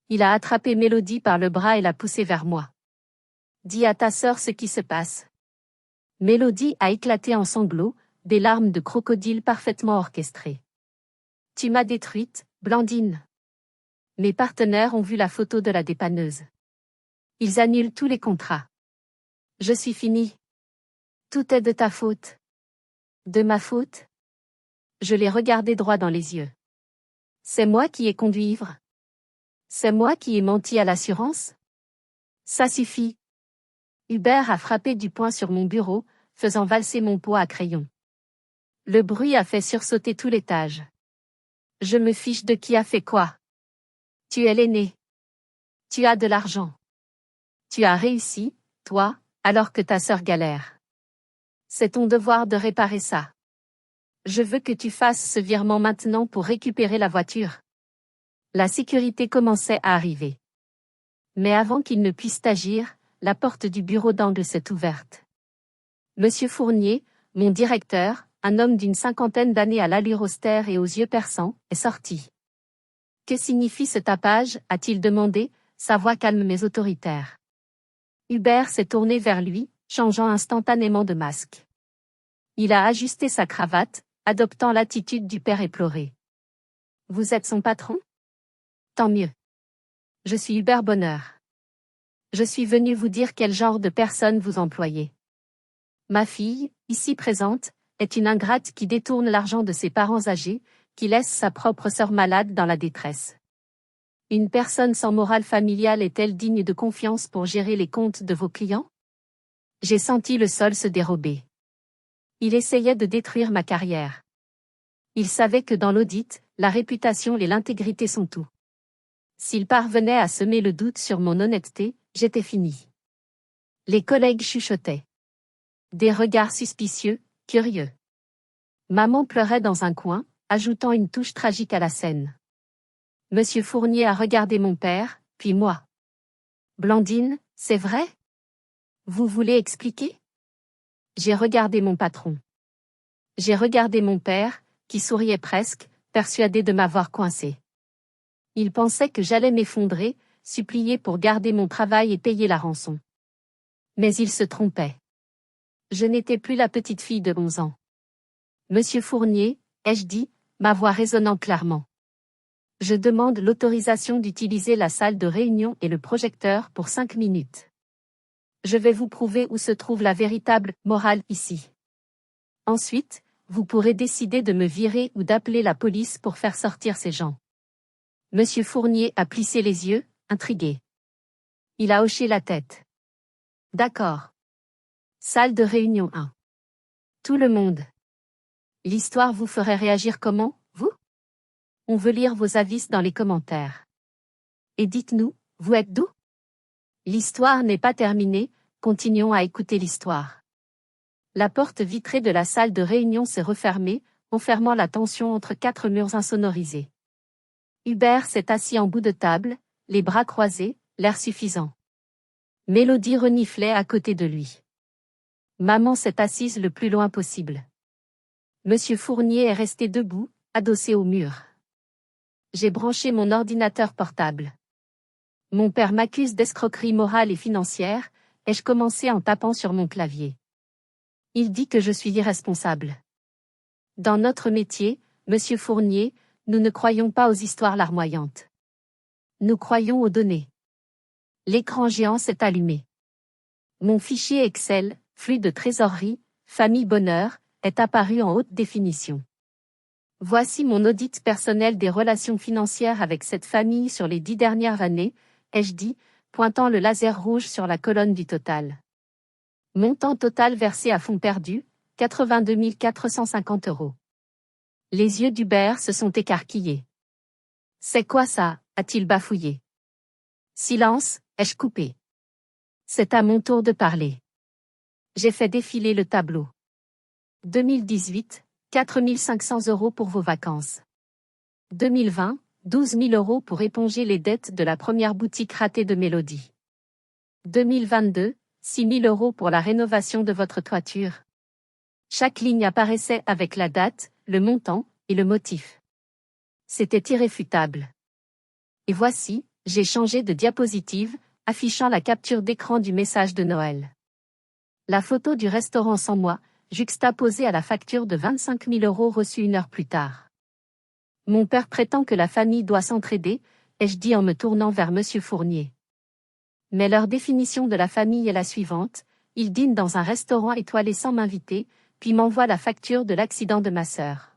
Il a attrapé Mélodie par le bras et l'a poussée vers moi. Dis à ta sœur ce qui se passe. Mélodie a éclaté en sanglots, des larmes de crocodile parfaitement orchestrées. Tu m'as détruite, Blandine. Mes partenaires ont vu la photo de la dépanneuse. Ils annulent tous les contrats. Je suis finie. Tout est de ta faute. De ma faute? Je l'ai regardé droit dans les yeux. C'est moi qui ai conduit ivre. C'est moi qui ai menti à l'assurance? Ça suffit. Hubert a frappé du poing sur mon bureau, faisant valser mon pot à crayon. Le bruit a fait sursauter tout l'étage. Je me fiche de qui a fait quoi. Tu es l'aîné. Tu as de l'argent. Tu as réussi, toi, alors que ta sœur galère. C'est ton devoir de réparer ça. Je veux que tu fasses ce virement maintenant pour récupérer la voiture. La sécurité commençait à arriver. Mais avant qu'ils ne puissent agir, la porte du bureau d'angle s'est ouverte. Monsieur Fournier, mon directeur, un homme d'une 50aine d'années à l'allure austère et aux yeux perçants, est sorti. Que signifie ce tapage, a-t-il demandé, sa voix calme mais autoritaire. Hubert s'est tourné vers lui, changeant instantanément de masque. Il a ajusté sa cravate, adoptant l'attitude du père éploré. Vous êtes son patron? Tant mieux. Je suis Hubert Bonheur. Je suis venu vous dire quel genre de personne vous employez. Ma fille, ici présente, est une ingrate qui détourne l'argent de ses parents âgés, qui laisse sa propre sœur malade dans la détresse. Une personne sans morale familiale est-elle digne de confiance pour gérer les comptes de vos clients? J'ai senti le sol se dérober. Il essayait de détruire ma carrière. Il savait que dans l'audit, la réputation et l'intégrité sont tout. S'il parvenait à semer le doute sur mon honnêteté, j'étais fini. Les collègues chuchotaient. Des regards suspicieux, curieux. Maman pleurait dans un coin, ajoutant une touche tragique à la scène. Monsieur Fournier a regardé mon père, puis moi. Blandine, c'est vrai? Vous voulez expliquer? J'ai regardé mon patron. J'ai regardé mon père, qui souriait presque, persuadé de m'avoir coincé. Il pensait que j'allais m'effondrer, supplier pour garder mon travail et payer la rançon. Mais il se trompait. Je n'étais plus la petite fille de 11 ans. Monsieur Fournier, ai-je dit, ma voix résonnant clairement. Je demande l'autorisation d'utiliser la salle de réunion et le projecteur pour 5 minutes. Je vais vous prouver où se trouve la véritable morale ici. Ensuite, vous pourrez décider de me virer ou d'appeler la police pour faire sortir ces gens. Monsieur Fournier a plissé les yeux, intrigué. Il a hoché la tête. D'accord. Salle de réunion 1. Tout le monde. L'histoire vous ferait réagir comment, vous? On veut lire vos avis dans les commentaires. Et dites-nous, vous êtes d'où? L'histoire n'est pas terminée, continuons à écouter l'histoire. La porte vitrée de la salle de réunion s'est refermée, enfermant la tension entre 4 murs insonorisés. Hubert s'est assis en bout de table, les bras croisés, l'air suffisant. Mélodie reniflait à côté de lui. Maman s'est assise le plus loin possible. Monsieur Fournier est resté debout, adossé au mur. J'ai branché mon ordinateur portable. Mon père m'accuse d'escroquerie morale et financière, ai-je commencé en tapant sur mon clavier. Il dit que je suis irresponsable. Dans notre métier, Monsieur Fournier, nous ne croyons pas aux histoires larmoyantes. Nous croyons aux données. L'écran géant s'est allumé. Mon fichier Excel, flux de trésorerie, famille bonheur, est apparu en haute définition. Voici mon audit personnel des relations financières avec cette famille sur les 10 dernières années, ai-je dit, pointant le laser rouge sur la colonne du total. Montant total versé à fonds perdu, 82 450 €. Les yeux d'Hubert se sont écarquillés. C'est quoi ça, a-t-il bafouillé. Silence, ai-je coupé. C'est à mon tour de parler. J'ai fait défiler le tableau. 2018, 4 500 € pour vos vacances. 2020, 12 000 € pour éponger les dettes de la première boutique ratée de Mélodie. 2022, 6 000 € pour la rénovation de votre toiture. Chaque ligne apparaissait avec la date, le montant et le motif. C'était irréfutable. Et voici, j'ai changé de diapositive, affichant la capture d'écran du message de Noël. La photo du restaurant sans moi, juxtaposée à la facture de 25 000 € reçue 1 heure plus tard. Mon père prétend que la famille doit s'entraider, ai-je dit en me tournant vers Monsieur Fournier. Mais leur définition de la famille est la suivante, ils dînent dans un restaurant étoilé sans m'inviter, puis m'envoient la facture de l'accident de ma sœur.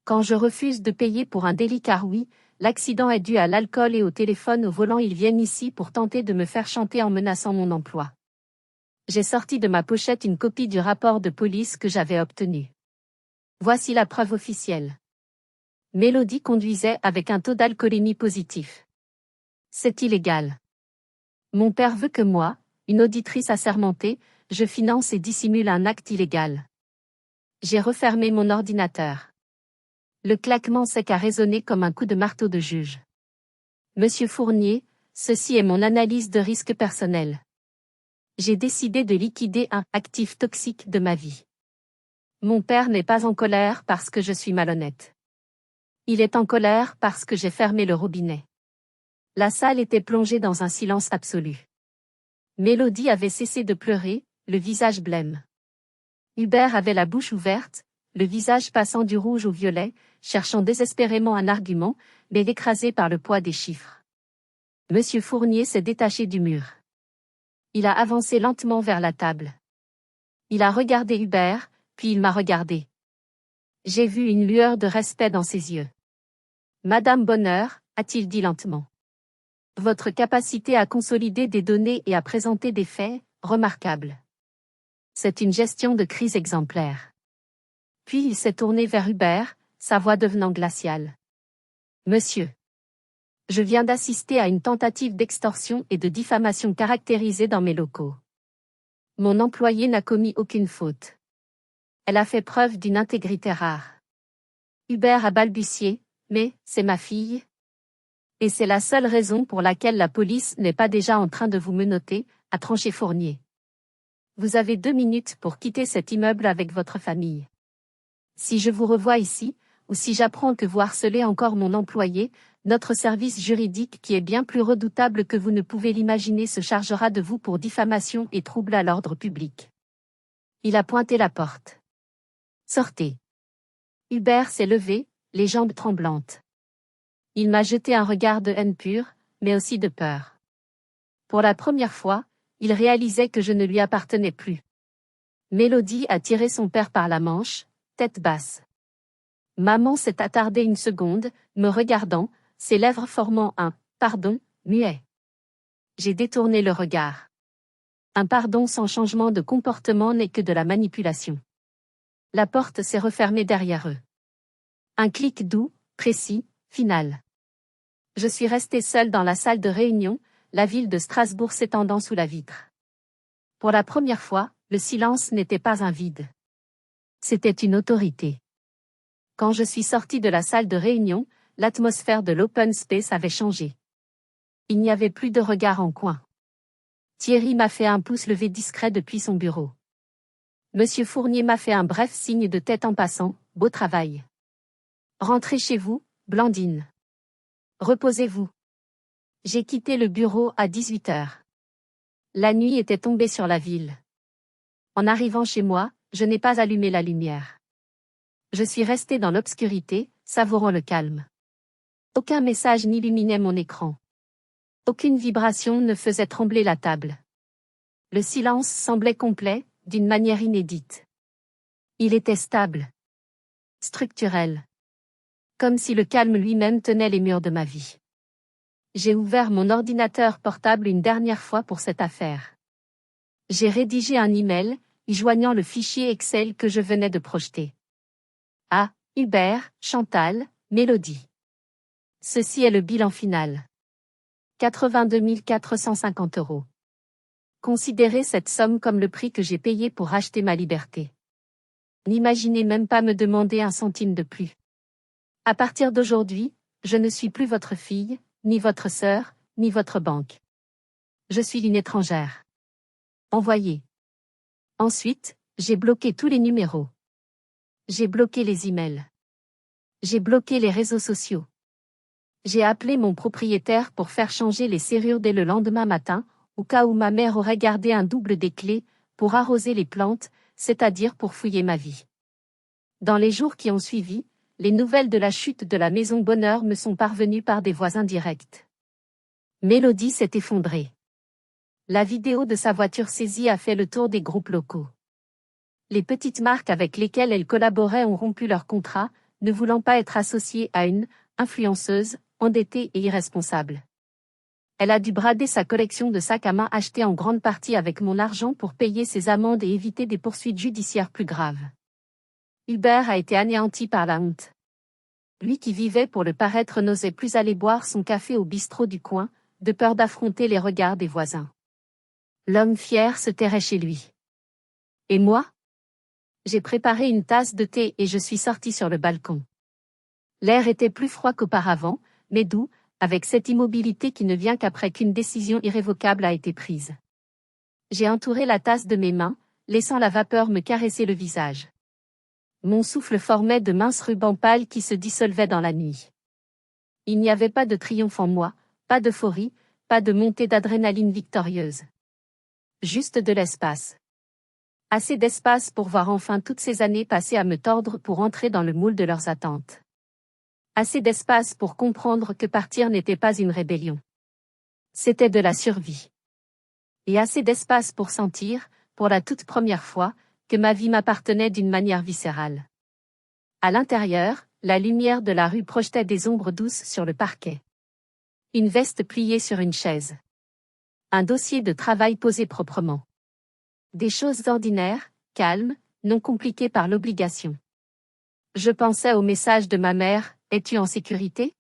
Quand je refuse de payer pour un délit car oui, l'accident est dû à l'alcool et au téléphone au volant, ils viennent ici pour tenter de me faire chanter en menaçant mon emploi. J'ai sorti de ma pochette une copie du rapport de police que j'avais obtenu. Voici la preuve officielle. Mélodie conduisait avec un taux d'alcoolémie positif. C'est illégal. Mon père veut que moi, une auditrice assermentée, je finance et dissimule un acte illégal. J'ai refermé mon ordinateur. Le claquement sec a résonné comme un coup de marteau de juge. Monsieur Fournier, ceci est mon analyse de risque personnel. J'ai décidé de liquider un actif toxique de ma vie. Mon père n'est pas en colère parce que je suis malhonnête. Il est en colère parce que j'ai fermé le robinet. La salle était plongée dans un silence absolu. Mélodie avait cessé de pleurer, le visage blême. Hubert avait la bouche ouverte, le visage passant du rouge au violet, cherchant désespérément un argument, mais écrasé par le poids des chiffres. Monsieur Fournier s'est détaché du mur. Il a avancé lentement vers la table. Il a regardé Hubert, puis il m'a regardé. J'ai vu une lueur de respect dans ses yeux. Madame Bonheur, a-t-il dit lentement. Votre capacité à consolider des données et à présenter des faits, remarquable. C'est une gestion de crise exemplaire. Puis il s'est tourné vers Hubert, sa voix devenant glaciale. Monsieur. Je viens d'assister à une tentative d'extorsion et de diffamation caractérisée dans mes locaux. Mon employée n'a commis aucune faute. Elle a fait preuve d'une intégrité rare. Hubert a balbutié, mais, c'est ma fille. Et c'est la seule raison pour laquelle la police n'est pas déjà en train de vous menotter, a tranché Fournier. Vous avez 2 minutes pour quitter cet immeuble avec votre famille. Si je vous revois ici, ou si j'apprends que vous harcelez encore mon employé, notre service juridique qui est bien plus redoutable que vous ne pouvez l'imaginer se chargera de vous pour diffamation et trouble à l'ordre public. Il a pointé la porte. Sortez. Hubert s'est levé, les jambes tremblantes. Il m'a jeté un regard de haine pure, mais aussi de peur. Pour la première fois, il réalisait que je ne lui appartenais plus. Mélodie a tiré son père par la manche, tête basse. Maman s'est attardée une seconde, me regardant, ses lèvres formant un « pardon » muet. J'ai détourné le regard. Un pardon sans changement de comportement n'est que de la manipulation. La porte s'est refermée derrière eux. Un clic doux, précis, final. Je suis restée seule dans la salle de réunion, la ville de Strasbourg s'étendant sous la vitre. Pour la première fois, le silence n'était pas un vide. C'était une autorité. Quand je suis sortie de la salle de réunion, l'atmosphère de l'open space avait changé. Il n'y avait plus de regard en coin. Thierry m'a fait un pouce levé discret depuis son bureau. Monsieur Fournier m'a fait un bref signe de tête en passant, beau travail. Rentrez chez vous, Blandine. Reposez-vous. J'ai quitté le bureau à 18h. La nuit était tombée sur la ville. En arrivant chez moi, je n'ai pas allumé la lumière. Je suis restée dans l'obscurité, savourant le calme. Aucun message n'illuminait mon écran. Aucune vibration ne faisait trembler la table. Le silence semblait complet, d'une manière inédite. Il était stable. Structurel. Comme si le calme lui-même tenait les murs de ma vie. J'ai ouvert mon ordinateur portable une dernière fois pour cette affaire. J'ai rédigé un email, y joignant le fichier Excel que je venais de projeter. À Hubert, Chantal, Mélodie. Ceci est le bilan final. 82 450 €. Considérez cette somme comme le prix que j'ai payé pour acheter ma liberté. N'imaginez même pas me demander un centime de plus. À partir d'aujourd'hui, je ne suis plus votre fille, ni votre sœur, ni votre banque. Je suis une étrangère. Envoyé. Ensuite, j'ai bloqué tous les numéros. J'ai bloqué les emails. J'ai bloqué les réseaux sociaux. J'ai appelé mon propriétaire pour faire changer les serrures dès le lendemain matin, au cas où ma mère aurait gardé un double des clés, pour arroser les plantes, c'est-à-dire pour fouiller ma vie. Dans les jours qui ont suivi, les nouvelles de la chute de la maison Bonheur me sont parvenues par des voies indirectes. Mélodie s'est effondrée. La vidéo de sa voiture saisie a fait le tour des groupes locaux. Les petites marques avec lesquelles elle collaborait ont rompu leur contrat, ne voulant pas être associées à une influenceuse, endettée et irresponsable. Elle a dû brader sa collection de sacs à main achetés en grande partie avec mon argent pour payer ses amendes et éviter des poursuites judiciaires plus graves. Hubert a été anéanti par la honte. Lui qui vivait pour le paraître n'osait plus aller boire son café au bistrot du coin, de peur d'affronter les regards des voisins. L'homme fier se terrait chez lui. Et moi ? J'ai préparé une tasse de thé et je suis sortie sur le balcon. L'air était plus froid qu'auparavant, mais doux, avec cette immobilité qui ne vient qu'après qu'une décision irrévocable a été prise. J'ai entouré la tasse de mes mains, laissant la vapeur me caresser le visage. Mon souffle formait de minces rubans pâles qui se dissolvaient dans la nuit. Il n'y avait pas de triomphe en moi, pas d'euphorie, pas de montée d'adrénaline victorieuse. Juste de l'espace. Assez d'espace pour voir enfin toutes ces années passées à me tordre pour entrer dans le moule de leurs attentes. Assez d'espace pour comprendre que partir n'était pas une rébellion. C'était de la survie. Et assez d'espace pour sentir, pour la toute première fois, que ma vie m'appartenait d'une manière viscérale. À l'intérieur, la lumière de la rue projetait des ombres douces sur le parquet. Une veste pliée sur une chaise. Un dossier de travail posé proprement. Des choses ordinaires, calmes, non compliquées par l'obligation. Je pensais au message de ma mère, « Es-tu en sécurité ?»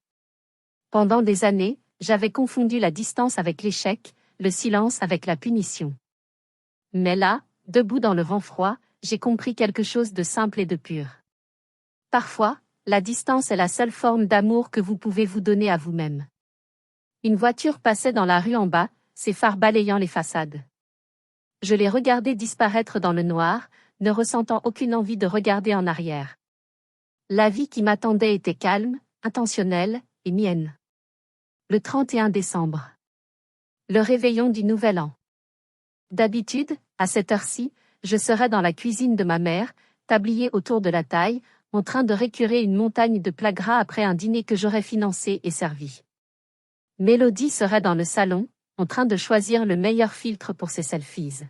Pendant des années, j'avais confondu la distance avec l'échec, le silence avec la punition. Mais là, debout dans le vent froid, j'ai compris quelque chose de simple et de pur. Parfois, la distance est la seule forme d'amour que vous pouvez vous donner à vous-même. Une voiture passait dans la rue en bas, ses phares balayant les façades. Je l'ai regardé disparaître dans le noir, ne ressentant aucune envie de regarder en arrière. La vie qui m'attendait était calme, intentionnelle, et mienne. Le 31 décembre. Le réveillon du Nouvel An. D'habitude, à cette heure-ci, je serais dans la cuisine de ma mère, tablier autour de la taille, en train de récurer une montagne de plats gras après un dîner que j'aurais financé et servi. Mélodie serait dans le salon, en train de choisir le meilleur filtre pour ses selfies.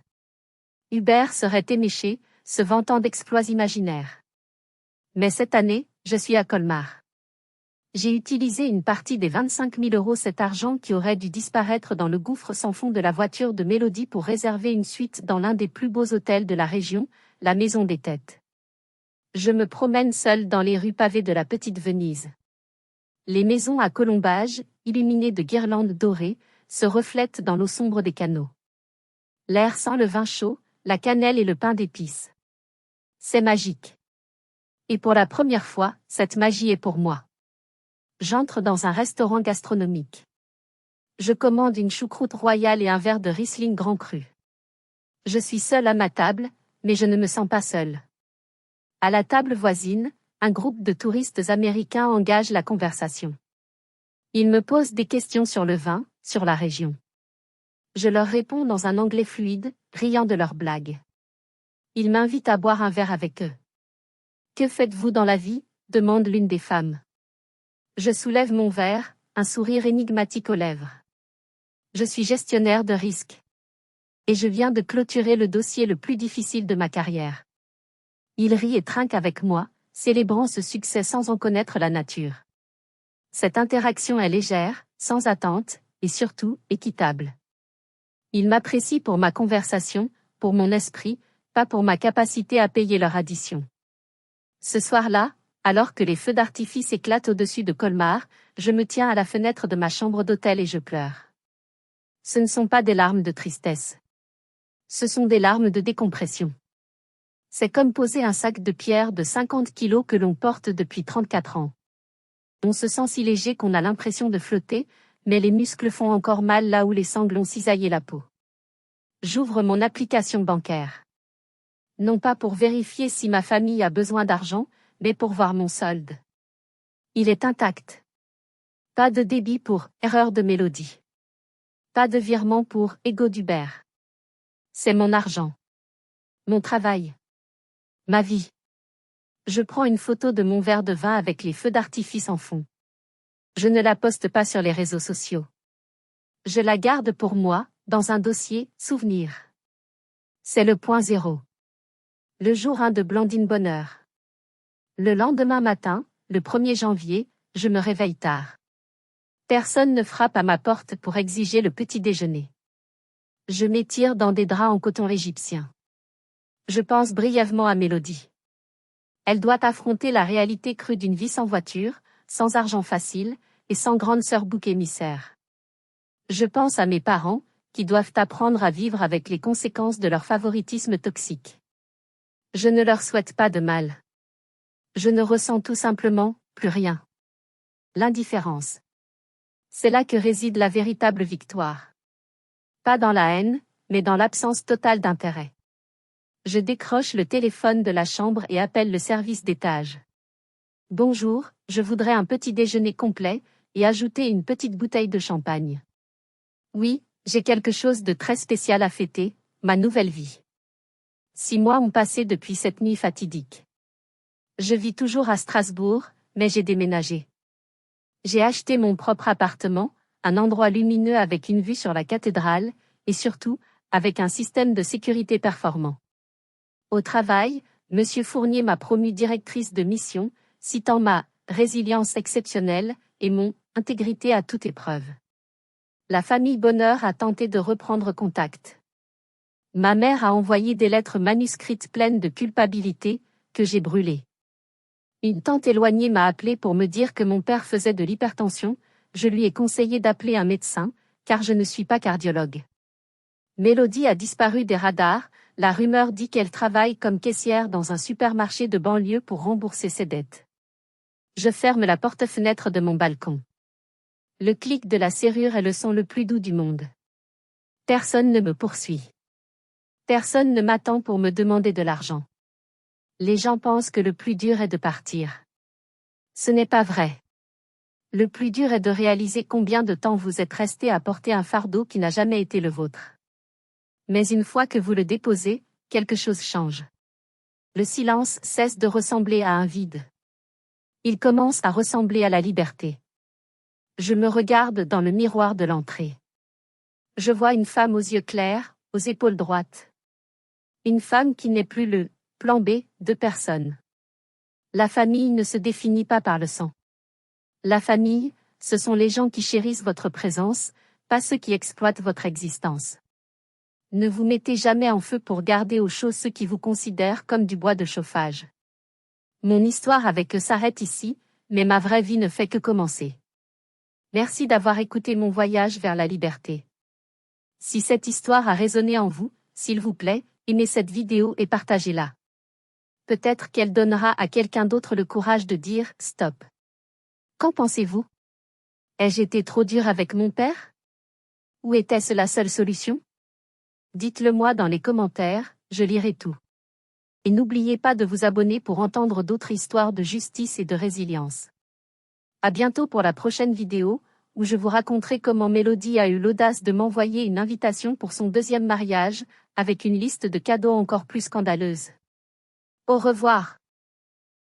Hubert serait éméché, se vantant d'exploits imaginaires. Mais cette année, je suis à Colmar. J'ai utilisé une partie des 25 000 €, cet argent qui aurait dû disparaître dans le gouffre sans fond de la voiture de Mélodie, pour réserver une suite dans l'un des plus beaux hôtels de la région, la Maison des Têtes. Je me promène seule dans les rues pavées de la petite Venise. Les maisons à colombages, illuminées de guirlandes dorées, se reflètent dans l'eau sombre des canaux. L'air sent le vin chaud, la cannelle et le pain d'épices. C'est magique. Et pour la première fois, cette magie est pour moi. J'entre dans un restaurant gastronomique. Je commande une choucroute royale et un verre de Riesling Grand Cru. Je suis seule à ma table, mais je ne me sens pas seule. À la table voisine, un groupe de touristes américains engage la conversation. Ils me posent des questions sur le vin, sur la région. Je leur réponds dans un anglais fluide, riant de leurs blagues. Ils m'invitent à boire un verre avec eux. « Que faites-vous dans la vie ?» demande l'une des femmes. Je soulève mon verre, un sourire énigmatique aux lèvres. Je suis gestionnaire de risque. Et je viens de clôturer le dossier le plus difficile de ma carrière. Il rit et trinque avec moi, célébrant ce succès sans en connaître la nature. Cette interaction est légère, sans attente, et surtout, équitable. Il m'apprécie pour ma conversation, pour mon esprit, pas pour ma capacité à payer leur addition. Ce soir-là, alors que les feux d'artifice éclatent au-dessus de Colmar, je me tiens à la fenêtre de ma chambre d'hôtel et je pleure. Ce ne sont pas des larmes de tristesse. Ce sont des larmes de décompression. C'est comme poser un sac de pierre de 50 kilos que l'on porte depuis 34 ans. On se sent si léger qu'on a l'impression de flotter, mais les muscles font encore mal là où les sangles ont cisaillé la peau. J'ouvre mon application bancaire. Non pas pour vérifier si ma famille a besoin d'argent, mais pour voir mon solde. Il est intact. Pas de débit pour « erreur de Mélodie ». Pas de virement pour « ego d'Hubert ». C'est mon argent. Mon travail. Ma vie. Je prends une photo de mon verre de vin avec les feux d'artifice en fond. Je ne la poste pas sur les réseaux sociaux. Je la garde pour moi, dans un dossier « Souvenir ». C'est le point zéro. Le jour 1 de Blandine Bonheur. Le lendemain matin, le 1er janvier, je me réveille tard. Personne ne frappe à ma porte pour exiger le petit déjeuner. Je m'étire dans des draps en coton égyptien. Je pense brièvement à Mélodie. Elle doit affronter la réalité crue d'une vie sans voiture, sans argent facile, et sans grande sœur bouc émissaire. Je pense à mes parents, qui doivent apprendre à vivre avec les conséquences de leur favoritisme toxique. Je ne leur souhaite pas de mal. Je ne ressens tout simplement plus rien. L'indifférence. C'est là que réside la véritable victoire. Pas dans la haine, mais dans l'absence totale d'intérêt. Je décroche le téléphone de la chambre et appelle le service d'étage. Bonjour, je voudrais un petit déjeuner complet, et ajouter une petite bouteille de champagne. Oui, j'ai quelque chose de très spécial à fêter, ma nouvelle vie. 6 mois ont passé depuis cette nuit fatidique. Je vis toujours à Strasbourg, mais j'ai déménagé. J'ai acheté mon propre appartement, un endroit lumineux avec une vue sur la cathédrale, et surtout, avec un système de sécurité performant. Au travail, Monsieur Fournier m'a promue directrice de mission, citant ma « résilience exceptionnelle » et mon « intégrité à toute épreuve ». La famille Bonheur a tenté de reprendre contact. Ma mère a envoyé des lettres manuscrites pleines de culpabilité, que j'ai brûlées. Une tante éloignée m'a appelé pour me dire que mon père faisait de l'hypertension, je lui ai conseillé d'appeler un médecin, car je ne suis pas cardiologue. Mélodie a disparu des radars, la rumeur dit qu'elle travaille comme caissière dans un supermarché de banlieue pour rembourser ses dettes. Je ferme la porte-fenêtre de mon balcon. Le clic de la serrure est le son le plus doux du monde. Personne ne me poursuit. Personne ne m'attend pour me demander de l'argent. Les gens pensent que le plus dur est de partir. Ce n'est pas vrai. Le plus dur est de réaliser combien de temps vous êtes resté à porter un fardeau qui n'a jamais été le vôtre. Mais une fois que vous le déposez, quelque chose change. Le silence cesse de ressembler à un vide. Il commence à ressembler à la liberté. Je me regarde dans le miroir de l'entrée. Je vois une femme aux yeux clairs, aux épaules droites. Une femme qui n'est plus le plan B de personne. La famille ne se définit pas par le sang. La famille, ce sont les gens qui chérissent votre présence, pas ceux qui exploitent votre existence. Ne vous mettez jamais en feu pour garder au chaud ceux qui vous considèrent comme du bois de chauffage. Mon histoire avec eux s'arrête ici, mais ma vraie vie ne fait que commencer. Merci d'avoir écouté mon voyage vers la liberté. Si cette histoire a résonné en vous, s'il vous plaît, aimez cette vidéo et partagez-la. Peut-être qu'elle donnera à quelqu'un d'autre le courage de dire « stop ». Qu'en pensez-vous? Ai-je été trop dur avec mon père? Ou était-ce la seule solution? Dites-le moi dans les commentaires, je lirai tout. Et n'oubliez pas de vous abonner pour entendre d'autres histoires de justice et de résilience. À bientôt pour la prochaine vidéo, où je vous raconterai comment Mélodie a eu l'audace de m'envoyer une invitation pour son deuxième mariage, avec une liste de cadeaux encore plus scandaleuse. Au revoir.